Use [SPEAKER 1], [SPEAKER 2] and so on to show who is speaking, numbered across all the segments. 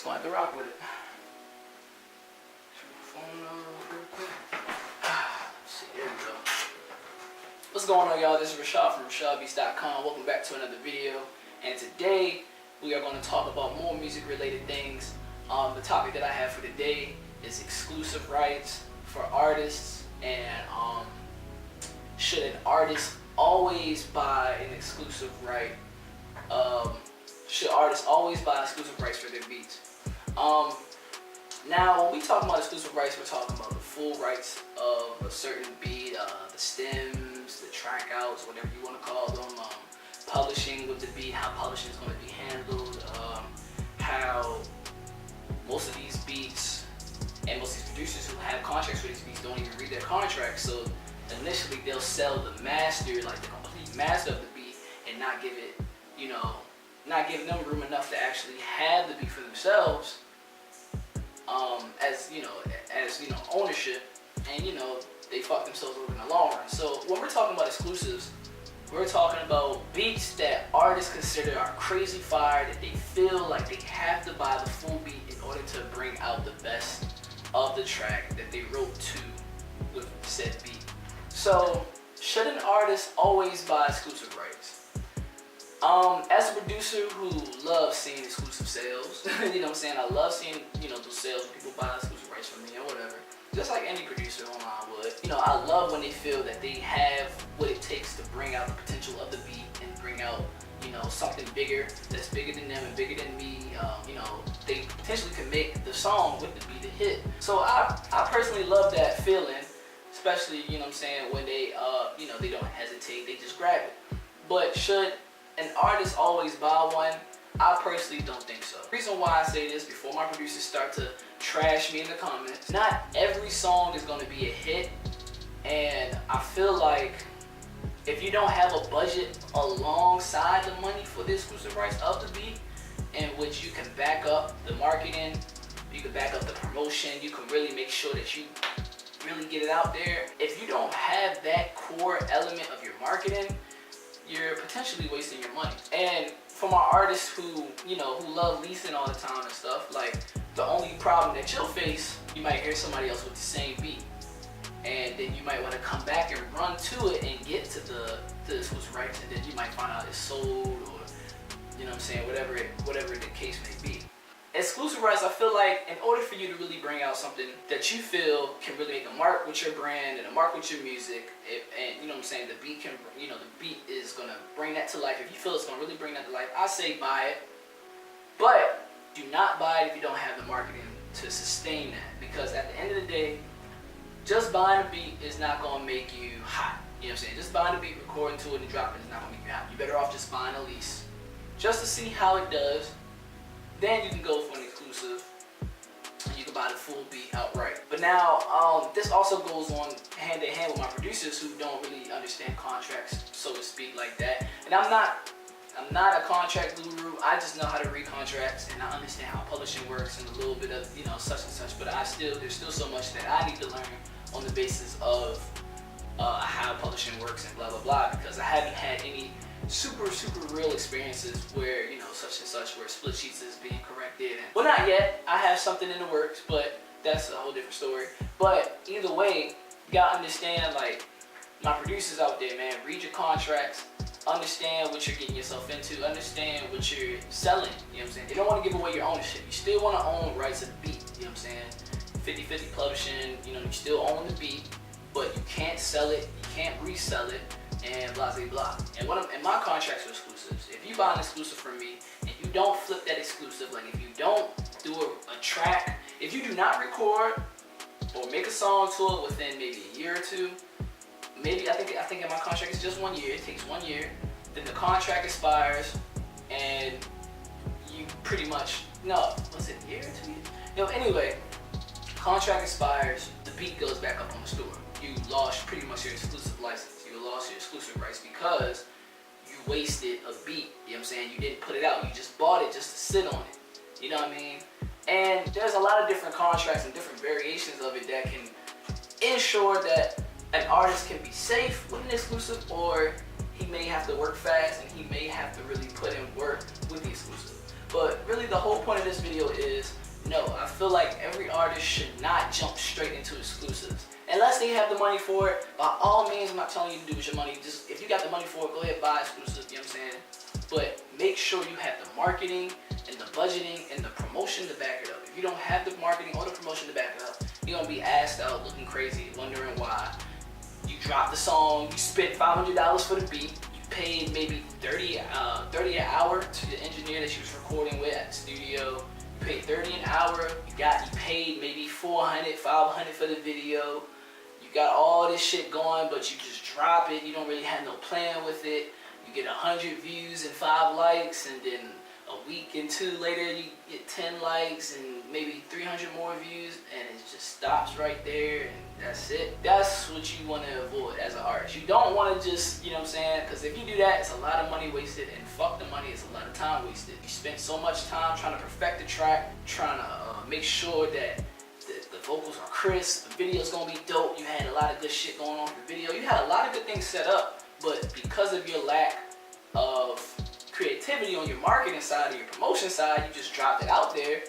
[SPEAKER 1] gonna have to rock with it. Turn my phone on real quick. Let's see, there we go. What's going on, y'all? This is Raeshad from RashadBeats.com. Welcome back to another video. And today we are going to talk about more music-related things. The topic that I have for today is exclusive rights for artists, and should an artist always buy an exclusive right? Should artists always buy exclusive rights for their beats? Now, when we talk about exclusive rights, we're talking about the full rights of a certain beat, the stems, the track outs, whatever you want to call them, publishing with the beat, how publishing is going to be handled, how most of these beats and most of these producers who have contracts for these beats don't even read their contracts. So initially they'll sell the master, like the complete master of the beat, and not give it, not give them room enough to actually have the beat for themselves, as ownership, and they fuck themselves over in the long run. So when we're talking about exclusives, we're talking about beats that artists consider are crazy fire, that they feel like they have to buy the full beat in order to bring out the best of the track that they wrote to with said beat. So should an artist always buy exclusive rights? As a producer who loves seeing exclusive sales, you know what I'm saying? I love seeing, those sales when people buy exclusive rights from me or whatever. Just like any producer online would. I love when they feel that they have what it takes to bring out the potential of the beat and bring out, something bigger, that's bigger than them and bigger than me. They potentially can make the song with the beat a hit. So I personally love that feeling, especially, when they, they don't hesitate, they just grab it. But should an artist always buy one? I personally don't think so. The reason why I say this, before my producers start to trash me in the comments, not every song is going to be a hit, and I feel like if you don't have a budget alongside the money for the exclusive rights of the beat, in which you can back up the marketing, you can back up the promotion, you can really make sure that you really get it out there. If you don't have that core element of your marketing, you're potentially wasting your money. And for my artists who love leasing all the time and stuff, like, the only problem that you'll face, you might hear somebody else with the same beat, and then you might want to come back and run to it and get to the exclusive rights, and then you might find out it's sold, or whatever the case may be. Exclusive rights, I feel like, in order for you to really bring out something that you feel can really make a mark with your brand and a mark with your music, the beat can, the beat is gonna bring that to life. If you feel it's gonna really bring that to life, I say buy it. But do not buy it if you don't have the marketing to sustain that, because at the end of the day, just buying a beat is not gonna make you hot. Just buying a beat, recording to it, and dropping it is not gonna make you hot. You're better off just buying a lease, just to see how it does. Then you can go for an exclusive, and you can buy the full beat outright. But now, this also goes on hand in hand with my producers who don't really understand contracts, so to speak, like that. And I'm not a contract guru. I just know how to read contracts, and I understand how publishing works and a little bit of such and such. But there's still so much that I need to learn on the basis of how publishing works and blah blah blah, because I haven't had any super real experiences where such and such, where split sheets is being corrected, and well, not yet. I have something in the works, but that's a whole different story. But either way, you gotta understand, like, my producers out there, man, read your contracts, understand what you're getting yourself into, understand what you're selling. You don't want to give away your ownership. You still want to own rights of the beat. 50-50 publishing. You still own the beat, but you can't sell it, you can't resell it, and blah blah blah. And my contracts are exclusives. If you buy an exclusive from me and you don't flip that exclusive, like if you don't do a track, if you do not record or make a song to it within maybe a year or two, maybe I think in my contract it's just 1 year. It takes 1 year. Then the contract expires, and you pretty much was it a year or 2 years? Anyway, contract expires. The beat goes back up on the store. You lost pretty much your exclusive license. You lost your exclusive rights because you wasted a beat. You didn't put it out. You just bought it just to sit on it. You know what I mean? And there's a lot of different contracts and different variations of it that can ensure that an artist can be safe with an exclusive, or he may have to work fast and he may have to really put in work with the exclusive. But really the whole point of this video is, no, I feel like every artist should not jump straight into exclusives. Unless they have the money for it, by all means, I'm not telling you to do with your money. Just if you got the money for it, go ahead, buy exclusives, you know what I'm saying? But make sure you have the marketing and the budgeting and the promotion to back it up. If you don't have the marketing or the promotion to back it up, you're gonna be asked out looking crazy, wondering why. You dropped the song, you spent $500 for the beat, you paid maybe $30 an hour to the engineer that you was recording with at the studio. You paid $30 an hour, you paid maybe $400, $500 for the video. You got all this shit going, but you just drop it. You don't really have no plan with it. You get 100 views and 5 likes, and then a week and 2 later you get 10 likes and maybe 300 more views, and it just stops right there, and that's it. That's what you want to avoid as an artist. You don't want to just, you know what I'm saying, because if you do that, it's a lot of money wasted, and fuck the money, it's a lot of time wasted. You spent so much time trying to perfect the track, trying to make sure that the vocals are crisp, the video's gonna be dope, you had a lot of good shit going on for the video, you had a lot of good things set up, but because of your lack of creativity on your marketing side or your promotion side, you just dropped it out there,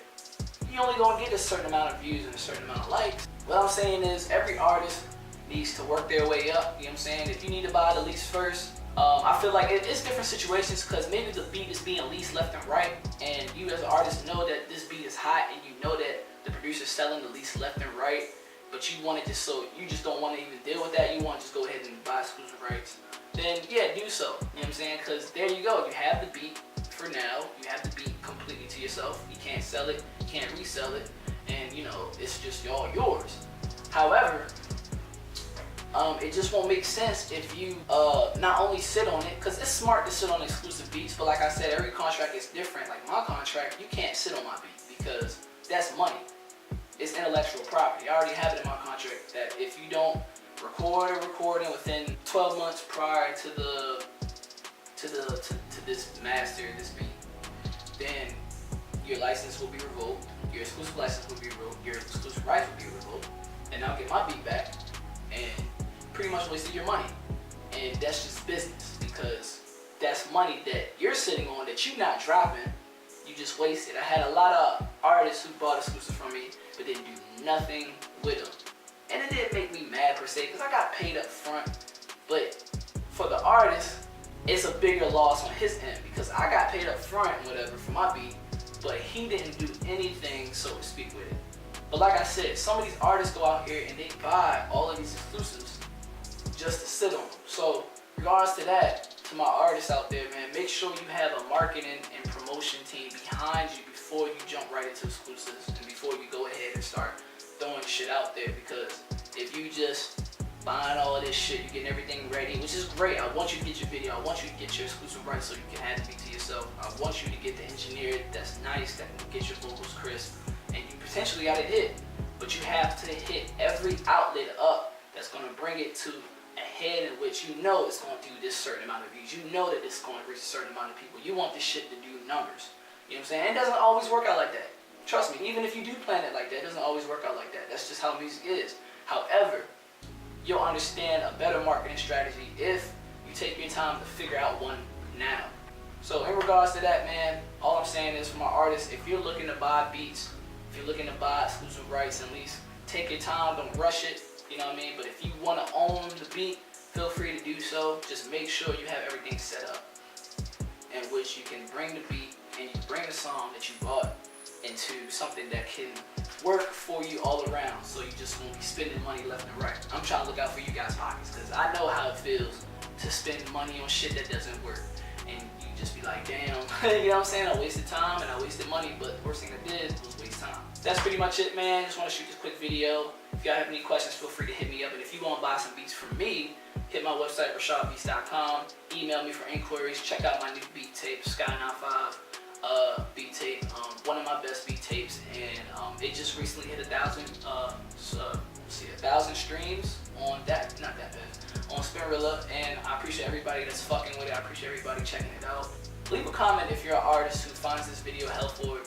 [SPEAKER 1] you only gonna get a certain amount of views and a certain amount of likes. What I'm saying is every artist needs to work their way up, you know what I'm saying? If you need to buy the lease first, I feel like it's different situations, because maybe the beat is being leased left and right, and you as an artist know that this beat is hot, and you know that the producer's selling the lease left and right, but you want it just so, you just don't want to even deal with that, you want to just go ahead and buy exclusive rights, then yeah, do so, you know what I'm saying? Because there you go, you have the beat for now, you have the beat completely to yourself, you can't sell it, you can't resell it, and you know, it's just all yours. However, it just won't make sense if you not only sit on it, because it's smart to sit on exclusive beats, but like I said, every contract is different. Like my contract, you can't sit on my beat because that's money. It's intellectual property. I already have it in my contract that if you don't record and within 12 months prior to this master, this beat, then your license will be revoked, your exclusive license will be revoked, your exclusive rights will be revoked, and I'll get my beat back and pretty much wasted your money. And that's just business, because that's money that you're sitting on that you're not dropping, you just wasted. I had a lot of artists who bought exclusives from me but didn't do nothing with them. And it didn't make me mad per se, because I got paid up front, but for the artist, it's a bigger loss on his end, because I got paid up front and whatever for my beat, but he didn't do anything, so to speak, with it. But like I said, some of these artists go out here and they buy all of these exclusives just to sit on them. So regards to that, to my artists out there, man, make sure you have a marketing and promotion team behind you before you jump right into exclusives and before you go ahead and start throwing shit out there. Because if you just buying all of this shit, you're getting everything ready, which is great. I want you to get your video, I want you to get your exclusive rights so you can have the beat to yourself. I want you to get the engineer that's nice, that can get your vocals crisp, and you potentially got it hit. But you have to hit every outlet up that's going to bring it to a head in which you know it's going to do this certain amount of views. You know that it's going to reach a certain amount of people. You want this shit to do numbers. You know what I'm saying? It doesn't always work out like that. Trust me, even if you do plan it like that, it doesn't always work out like that. That's just how music is. However, you'll understand a better marketing strategy if you take your time to figure out one now. So in regards to that, man, all I'm saying is for my artists, if you're looking to buy beats, if you're looking to buy exclusive rights, at least take your time, don't rush it, you know what I mean? But if you want to own the beat, feel free to do so. Just make sure you have everything set up in which you can bring the beat and you bring the song that you bought into something that can work for you all around, so you just won't be spending money left and right. I'm trying to look out for you guys' pockets, because I know how it feels to spend money on shit that doesn't work, and you just be like, damn, you know what I'm saying? I wasted time and I wasted money, but the worst thing I did was waste time. That's pretty much it, man. Just want to shoot this quick video. If y'all have any questions, feel free to hit me up, and if you want to buy some beats from me, hit my website, RaeshadBeats.com. Email me for inquiries. Check out my new beat tape, Sky95 beat tape. One of my best beat tapes, and it just recently hit 1,000 streams on that, not that bad, on Spinrilla, and I appreciate everybody that's fucking with it. I appreciate everybody checking it out. Leave a comment if you're an artist who finds this video helpful or